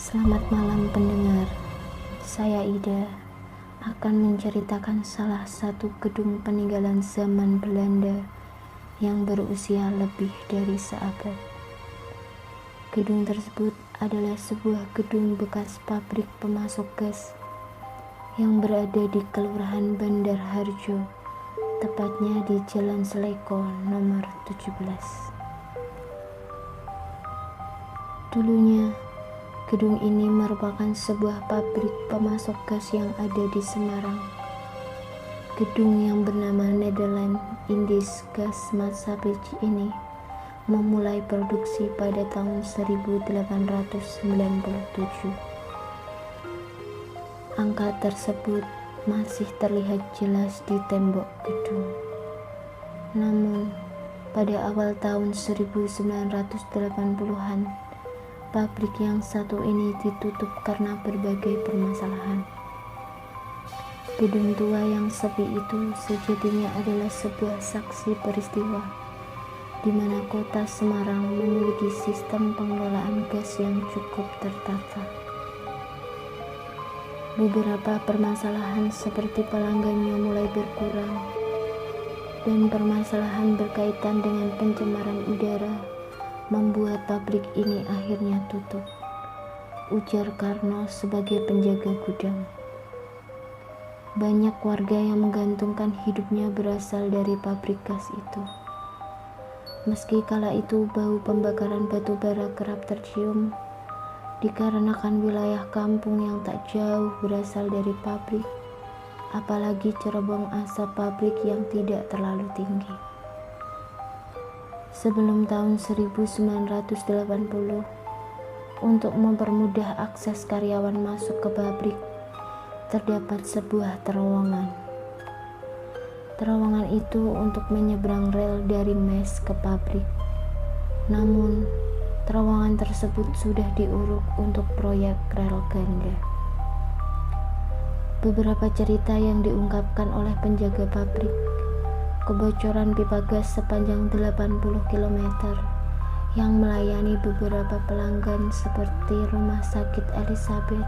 Selamat malam pendengar, saya Ida akan menceritakan salah satu gedung peninggalan zaman Belanda yang berusia lebih dari seabad. Gedung tersebut adalah sebuah gedung bekas pabrik pemasok gas yang berada di Kelurahan Bandar Harjo, tepatnya di Jalan Seleko nomor 17. Dulunya, gedung ini merupakan sebuah pabrik pemasok gas yang ada di Semarang. Gedung yang bernama Nederland Indies Gas Maatschappij ini memulai produksi pada tahun 1897. Angka tersebut masih terlihat jelas di tembok gedung. Namun, pada awal tahun 1980-an, pabrik yang satu ini ditutup karena berbagai permasalahan. Gedung tua yang sepi itu sejatinya adalah sebuah saksi peristiwa di mana kota Semarang memiliki sistem pengelolaan gas yang cukup tertata. Beberapa permasalahan seperti pelanggannya mulai berkurang dan permasalahan berkaitan dengan pencemaran udara membuat pabrik ini akhirnya tutup, ujar Karno sebagai penjaga gudang. Banyak warga yang menggantungkan hidupnya berasal dari pabrik gas itu. Meski kala itu bau pembakaran batu bara kerap tercium, dikarenakan wilayah kampung yang tak jauh berasal dari pabrik, apalagi cerobong asap pabrik yang tidak terlalu tinggi. Sebelum tahun 1980, untuk mempermudah akses karyawan masuk ke pabrik, terdapat sebuah terowongan. Terowongan itu untuk menyeberang rel dari mes ke pabrik. Namun, terowongan tersebut sudah diuruk untuk proyek rel ganda. Beberapa cerita yang diungkapkan oleh penjaga pabrik, kebocoran pipa gas sepanjang 80 km yang melayani beberapa pelanggan seperti Rumah Sakit Elizabeth,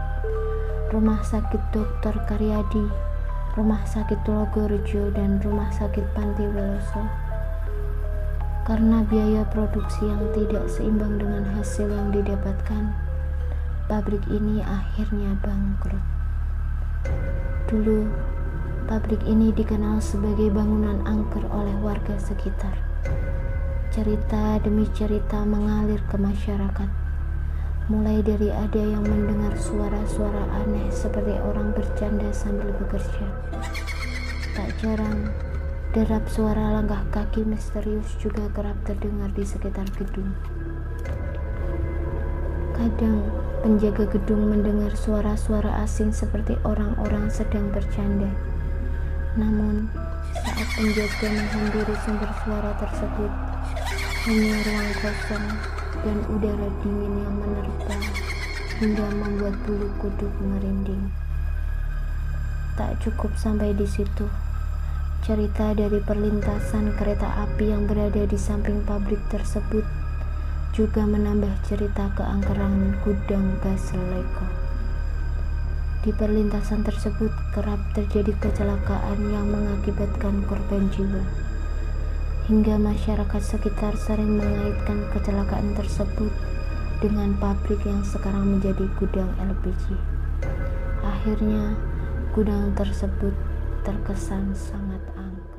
Rumah Sakit Dr. Karyadi, Rumah Sakit Logorejo, dan Rumah Sakit Panti Weloso. Karena biaya produksi yang tidak seimbang dengan hasil yang didapatkan, pabrik ini akhirnya bangkrut. Dulu, pabrik ini dikenal sebagai bangunan angker oleh warga sekitar. Cerita demi cerita mengalir ke masyarakat, mulai dari ada yang mendengar suara-suara aneh seperti orang bercanda sambil bekerja. Tak jarang, derap suara langkah kaki misterius juga kerap terdengar di sekitar gedung. Kadang, penjaga gedung mendengar suara-suara asing seperti orang-orang sedang bercanda. Namun, saat penjaga menghampiri sumber suara tersebut, hanya ruang kosong dan udara dingin yang menerpa hingga membuat bulu kuduk merinding. Tak cukup sampai di situ, cerita dari perlintasan kereta api yang berada di samping pabrik tersebut juga menambah cerita keangkeran gudang gas Seleko. Di perlintasan tersebut kerap terjadi kecelakaan yang mengakibatkan korban jiwa, hingga masyarakat sekitar sering mengaitkan kecelakaan tersebut dengan pabrik yang sekarang menjadi gudang LPG. Akhirnya, gudang tersebut terkesan sangat angker.